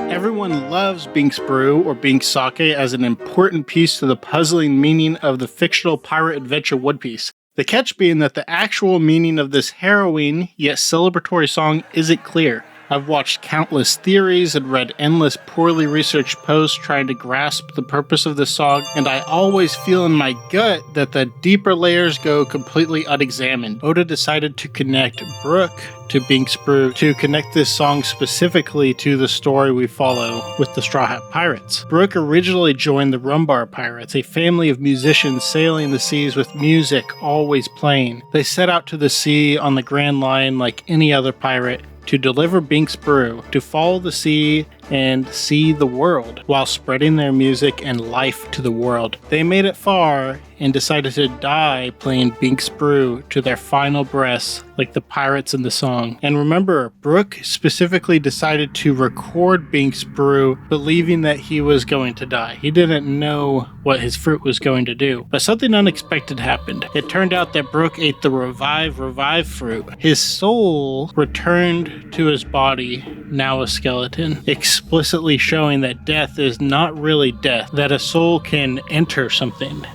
Everyone loves Binks Brew or Binks Sake as an important piece to the puzzling meaning of the fictional pirate adventure One Piece. The catch being that the actual meaning of this harrowing yet celebratory song isn't clear. I've watched countless theories and read endless poorly researched posts trying to grasp the purpose of this song, and I always feel in my gut that the deeper layers go completely unexamined. Oda decided to connect Brook to Binks Brew to connect this song specifically to the story we follow with the Straw Hat Pirates. Brook originally joined the Rumbar Pirates, a family of musicians sailing the seas with music always playing. They set out to the sea on the Grand Line like any other pirate, to deliver Binks Brew, to follow the sea and see the world, while spreading their music and life to the world. They made it far and decided to die playing Binks Brew to their final breaths, like the pirates in the song. And remember, Brook specifically decided to record Binks Brew, believing that he was going to die. He didn't know what his fruit was going to do, but something unexpected happened. It turned out that Brook ate the revive fruit. His soul returned to his body, now a skeleton, explicitly showing that death is not really death, that a soul can enter something.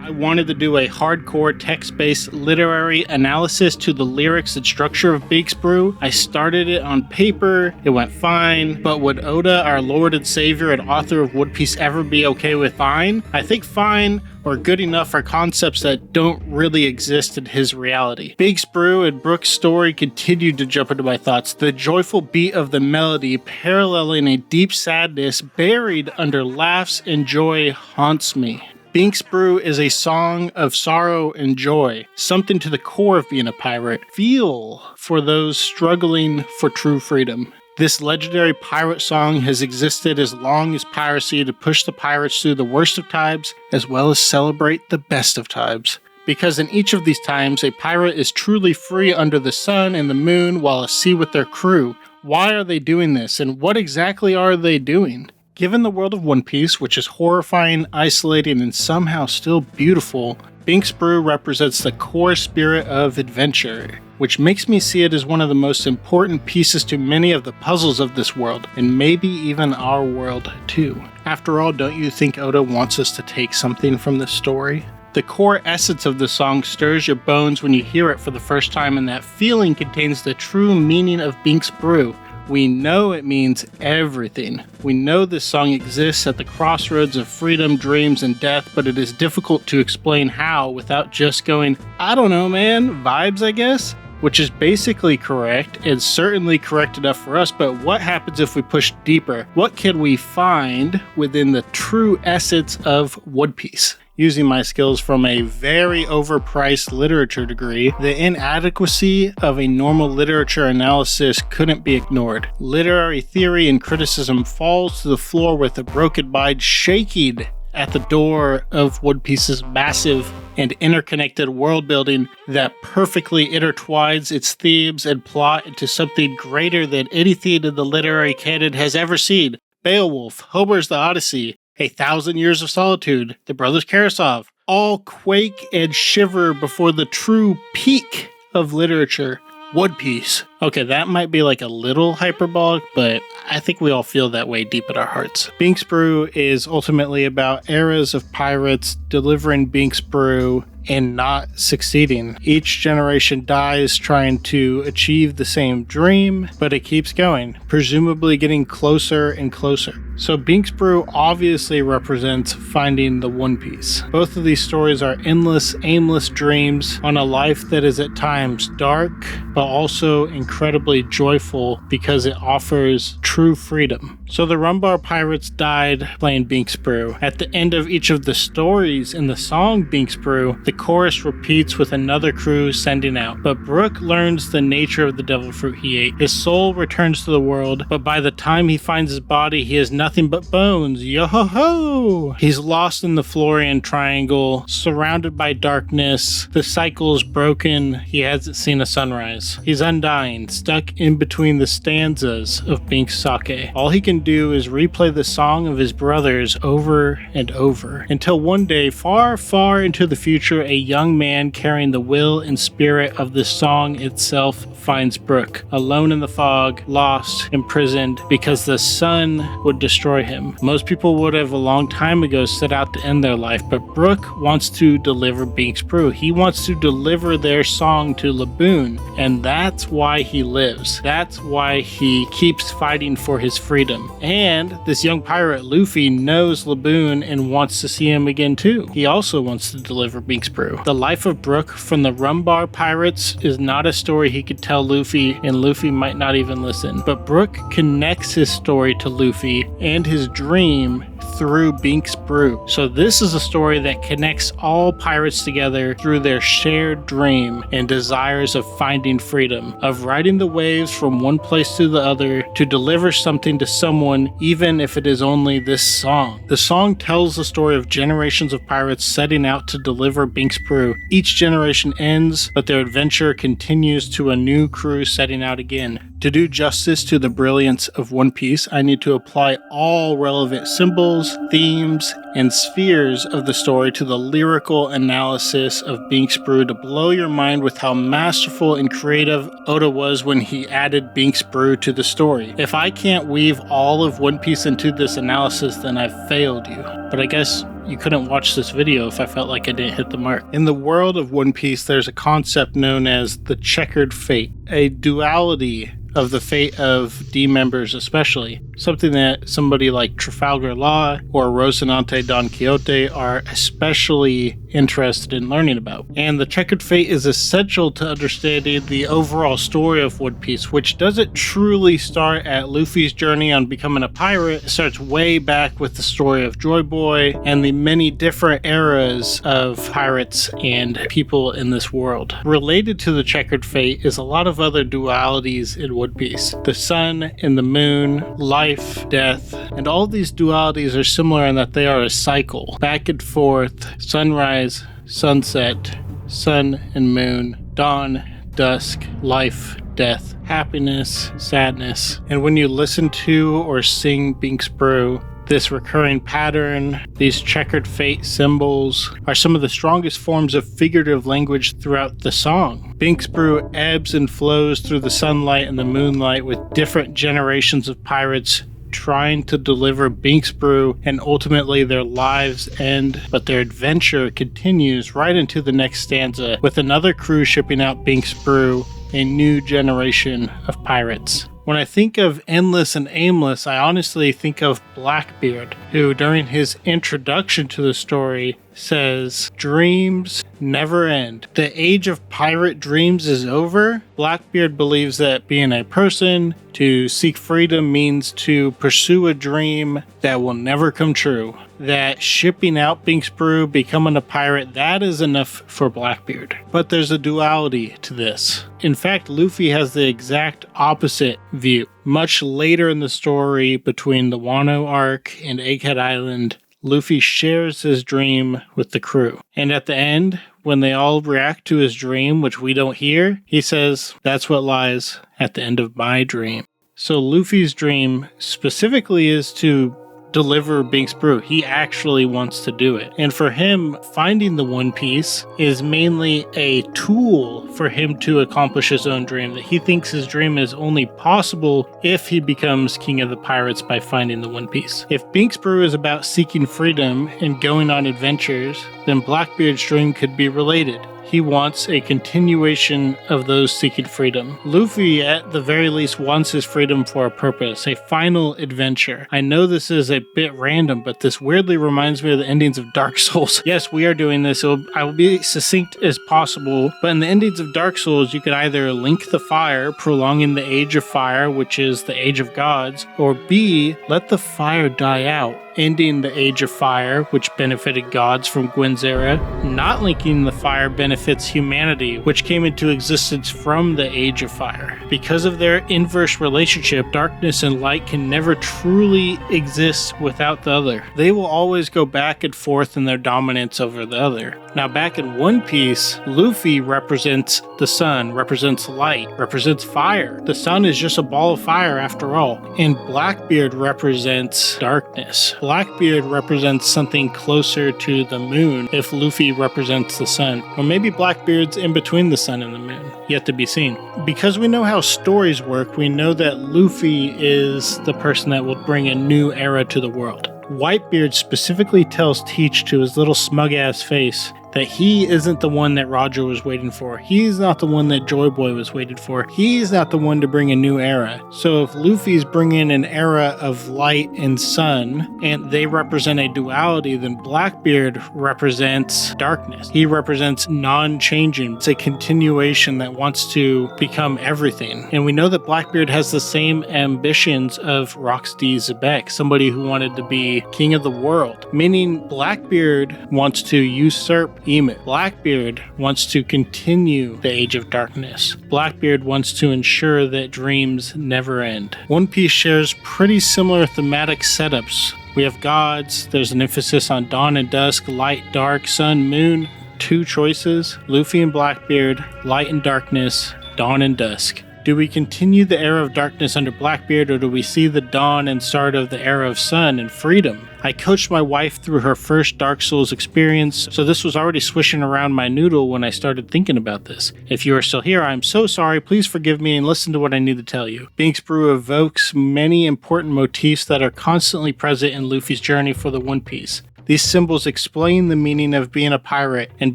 I wanted to do a hardcore text-based literary analysis to the lyrics and structure of Binks Brew. I started it on paper, it went fine, but would Oda, our Lord and Savior and author of One Piece, ever be okay with fine? I think fine or good enough are concepts that don't really exist in his reality. Binks Brew and Brook's story continued to jump into my thoughts. The joyful beat of the melody paralleling a deep sadness buried under laughs and joy haunts me. Binks Brew is a song of sorrow and joy, something to the core of being a pirate. Feel for those struggling for true freedom. This legendary pirate song has existed as long as piracy to push the pirates through the worst of times, as well as celebrate the best of times. Because in each of these times, a pirate is truly free under the sun and the moon while at sea with their crew. Why are they doing this, and what exactly are they doing? Given the world of One Piece, which is horrifying, isolating, and somehow still beautiful, Binks Brew represents the core spirit of adventure, which makes me see it as one of the most important pieces to many of the puzzles of this world, and maybe even our world too. After all, don't you think Oda wants us to take something from this story? The core essence of the song stirs your bones when you hear it for the first time, and that feeling contains the true meaning of Binks Brew. We know it means everything. We know this song exists at the crossroads of freedom, dreams, and death, but it is difficult to explain how without just going, I don't know, man, vibes, I guess? Which is basically correct, and certainly correct enough for us, but what happens if we push deeper? What can we find within the true essence of One Piece? Using my skills from a very overpriced literature degree, the inadequacy of a normal literature analysis couldn't be ignored. Literary theory and criticism falls to the floor with a broken mind shaking at the door of One Piece's massive and interconnected world building that perfectly intertwines its themes and plot into something greater than anything in the literary canon has ever seen. Beowulf, Homer's The Odyssey, A Thousand Years of Solitude, The Brothers Karamazov, all quake and shiver before the true peak of literature, One Piece. Okay, that might be like a little hyperbolic, but I think we all feel that way deep in our hearts. Binks Brew is ultimately about eras of pirates delivering Binks Brew and not succeeding. Each generation dies trying to achieve the same dream, but it keeps going, presumably getting closer and closer. So Binks Brew obviously represents finding the One Piece. Both of these stories are endless, aimless dreams on a life that is at times dark, but also incredibly joyful because it offers true freedom. So the Rumbar Pirates died playing Binks Brew. At the end of each of the stories in the song Binks Brew, the chorus repeats with another crew sending out. But Brook learns the nature of the devil fruit he ate. His soul returns to the world, but by the time he finds his body, he has nothing but bones. Yo-ho-ho! He's lost in the Florian Triangle, surrounded by darkness. The cycle's broken. He hasn't seen a sunrise. He's undying, stuck in between the stanzas of Binks Sake. All he can can do is replay the song of his brothers over and over, until one day, far, far into the future, a young man carrying the will and spirit of the song itself finds Brook, alone in the fog, lost, imprisoned, because the sun would destroy him. Most people would have a long time ago set out to end their life, but Brook wants to deliver Binks Brew. He wants to deliver their song to Laboon, and that's why he lives. That's why he keeps fighting for his freedom. And this young pirate, Luffy, knows Laboon and wants to see him again too. He also wants to deliver Binks Brew. The life of Brook from the Rum Bar Pirates is not a story he could tell Luffy, and Luffy might not even listen. But Brook connects his story to Luffy and his dream through Binks Brew. So this is a story that connects all pirates together through their shared dream and desires of finding freedom, of riding the waves from one place to the other to deliver something to someone, even if it is only this song. The song tells the story of generations of pirates setting out to deliver Binks Brew. Each generation ends, but their adventure continues to a new crew setting out again. To do justice to the brilliance of One Piece, I need to apply all relevant symbols, themes, and spheres of the story to the lyrical analysis of Binks Brew to blow your mind with how masterful and creative Oda was when he added Binks Brew to the story. If I can't weave all of One Piece into this analysis, then I've failed you. But I guess you couldn't watch this video if I felt like I didn't hit the mark. In the world of One Piece, there's a concept known as the checkered fate, a duality of the fate of D members especially, something that somebody like Trafalgar Law or Rocinante Don Quixote are especially interested in learning about. And the checkered fate is essential to understanding the overall story of One Piece, which doesn't truly start at Luffy's journey on becoming a pirate. It starts way back with the story of Joy Boy and the many different eras of pirates and people in this world. Related to the checkered fate is a lot of other dualities in One Piece. The sun and the moon, life, death, and all these dualities are similar in that they are a cycle. Back and forth, sunrise, sunset, sun and moon, dawn, dusk, life, death, happiness, sadness. And when you listen to or sing Binks Brew, this recurring pattern, these checkered fate symbols, are some of the strongest forms of figurative language throughout the song. Binks Brew ebbs and flows through the sunlight and the moonlight with different generations of pirates trying to deliver Binks Brew, and ultimately their lives end, but their adventure continues right into the next stanza with another crew shipping out Binks Brew, a new generation of pirates. When I think of Endless and Aimless, I honestly think of Blackbeard, who during his introduction to the story says, "Dreams never end. The age of pirate dreams is over." Blackbeard believes that being a person, to seek freedom means to pursue a dream that will never come true. That shipping out Binks Brew, becoming a pirate, that is enough for Blackbeard. But there's a duality to this. In fact, Luffy has the exact opposite view. Much later in the story, between the Wano arc and Egghead Island, Luffy shares his dream with the crew. And at the end, when they all react to his dream, which we don't hear, he says, "That's what lies at the end of my dream." So Luffy's dream specifically is to deliver Binks Brew. He actually wants to do it. And for him, finding the One Piece is mainly a tool for him to accomplish his own dream. That he thinks his dream is only possible if he becomes king of the pirates by finding the One Piece. If Binks Brew is about seeking freedom and going on adventures, then Blackbeard's dream could be related. He wants a continuation of those seeking freedom. Luffy, at the very least, wants his freedom for a purpose, a final adventure. I know this is a bit random, but this weirdly reminds me of the endings of Dark Souls. Yes, we are doing this. I will be succinct as possible, but in the endings of Dark Souls, you could either link the fire, prolonging the age of fire, which is the age of gods, or B, let the fire die out, ending the age of fire, which benefited gods from Gwen's era. Not linking the fire benefits humanity, which came into existence from the age of fire. Because of their inverse relationship, darkness and light can never truly exist without the other. They will always go back and forth in their dominance over the other. Now back in One Piece, Luffy represents the sun, represents light, represents fire. The sun is just a ball of fire after all. And Blackbeard represents darkness. Blackbeard represents something closer to the moon if Luffy represents the sun. Or maybe Blackbeard's in between the sun and the moon. Yet to be seen. Because we know how stories work, we know that Luffy is the person that will bring a new era to the world. Whitebeard specifically tells Teach to his little smug-ass face that he isn't the one that Roger was waiting for. He's not the one that Joy Boy was waiting for. He's not the one to bring a new era. So if Luffy's bringing an era of light and sun, and they represent a duality, then Blackbeard represents darkness. He represents non-changing. It's a continuation that wants to become everything. And we know that Blackbeard has the same ambitions of Rocksteady Zebek, somebody who wanted to be king of the world. Meaning Blackbeard wants to usurp Ymit. Blackbeard wants to continue the Age of Darkness. Blackbeard wants to ensure that dreams never end. One Piece shares pretty similar thematic setups. We have gods, there's an emphasis on dawn and dusk, light, dark, sun, moon. Two choices, Luffy and Blackbeard, light and darkness, dawn and dusk. Do we continue the era of darkness under Blackbeard, or do we see the dawn and start of the era of sun and freedom? I coached my wife through her first Dark Souls experience, so this was already swishing around my noodle when I started thinking about this. If you are still here, I'm so sorry, please forgive me and listen to what I need to tell you. Binks Brew evokes many important motifs that are constantly present in Luffy's journey for the One Piece. These symbols explain the meaning of being a pirate, and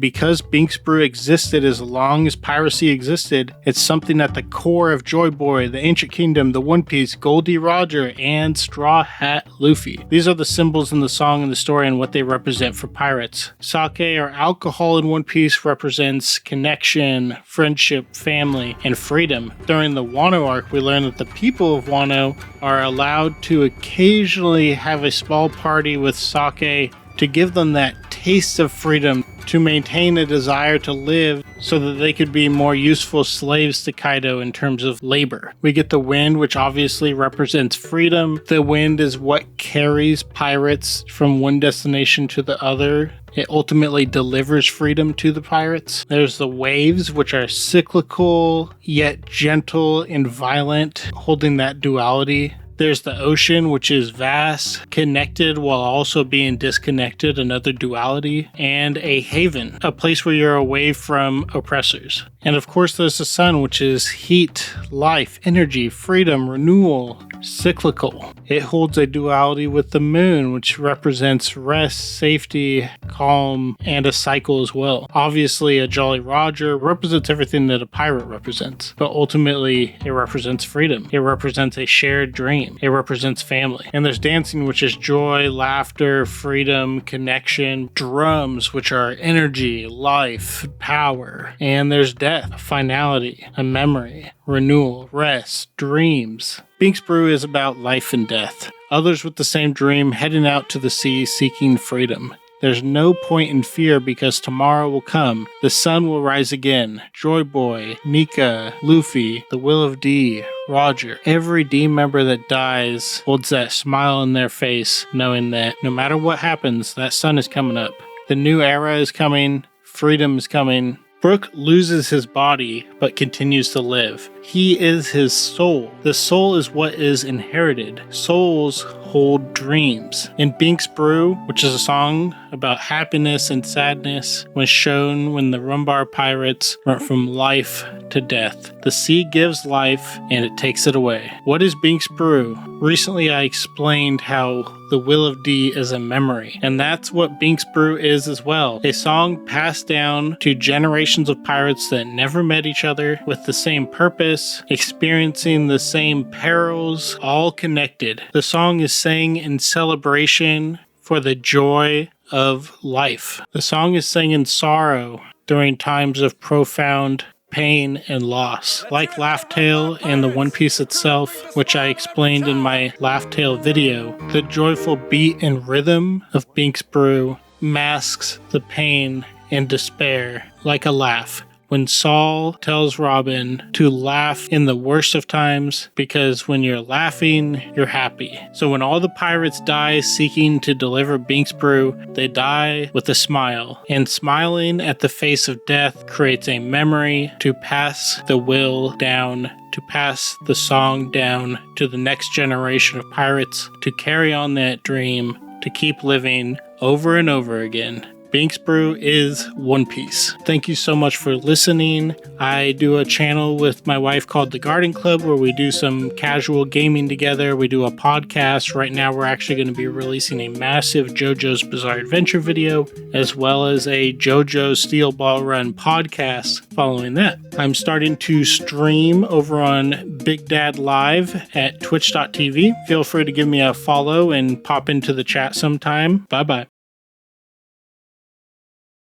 because Binks Brew existed as long as piracy existed, it's something at the core of Joy Boy, the Ancient Kingdom, the One Piece, Goldie Roger, and Straw Hat Luffy. These are the symbols in the song and the story and what they represent for pirates. Sake or alcohol in One Piece represents connection, friendship, family, and freedom. During the Wano arc, we learn that the people of Wano are allowed to occasionally have a small party with sake to give them that taste of freedom, to maintain a desire to live so that they could be more useful slaves to Kaido in terms of labor. We get the wind, which obviously represents freedom. The wind is what carries pirates from one destination to the other. It ultimately delivers freedom to the pirates. There's the waves, which are cyclical, yet gentle and violent, holding that duality. There's the ocean, which is vast, connected while also being disconnected, another duality, and a haven, a place where you're away from oppressors. And of course there's the sun, which is heat, life, energy, freedom, renewal, cyclical. It holds a duality with the moon, which represents rest, safety, calm, and a cycle as well. Obviously, a Jolly Roger represents everything that a pirate represents, but ultimately it represents freedom. It represents a shared dream. It represents family. And there's dancing, which is joy, laughter, freedom, connection. Drums, which are energy, life, power. And there's death, finality, a memory, renewal, rest, dreams. Binks Brew is about life and death. Others with the same dream heading out to the sea seeking freedom. There's no point in fear because tomorrow will come. The sun will rise again. Joy Boy, Nika, Luffy, the Will of D, Roger. Every D member that dies holds that smile on their face, knowing that no matter what happens, that sun is coming up. The new era is coming. Freedom is coming. Brook loses his body, but continues to live. He is his soul. The soul is what is inherited. Souls hold dreams. In Binks Brew, which is a song about happiness and sadness, was shown when the Rumbar pirates went from life to death. The sea gives life, and it takes it away. What is Binks Brew? Recently, I explained how the Will of D is a memory, and that's what Binks Brew is as well. A song passed down to generations of pirates that never met each other with the same purpose, experiencing the same perils, all connected. The song is sang in celebration for the joy of life. The song is sang in sorrow during times of profound pain and loss. Like Laugh Tale and the One Piece itself, which I explained in my Laugh Tale video, the joyful beat and rhythm of Binks Brew masks the pain and despair like a laugh. when Saul tells Robin to laugh in the worst of times, because when you're laughing, you're happy. So when all the pirates die seeking to deliver Binks Brew, they die with a smile. And smiling at the face of death creates a memory to pass the will down, to pass the song down to the next generation of pirates, to carry on that dream, to keep living over and over again. Binks Brew is One Piece. Thank you so much for listening. I do a channel with my wife called The Garden Club where we do some casual gaming together. We do a podcast. Right now we're actually going to be releasing a massive JoJo's Bizarre Adventure video, as well as a JoJo's Steel Ball Run podcast following that. I'm starting to stream over on Big Dad Live at twitch.tv. Feel free to give me a follow and pop into the chat sometime. Bye-bye.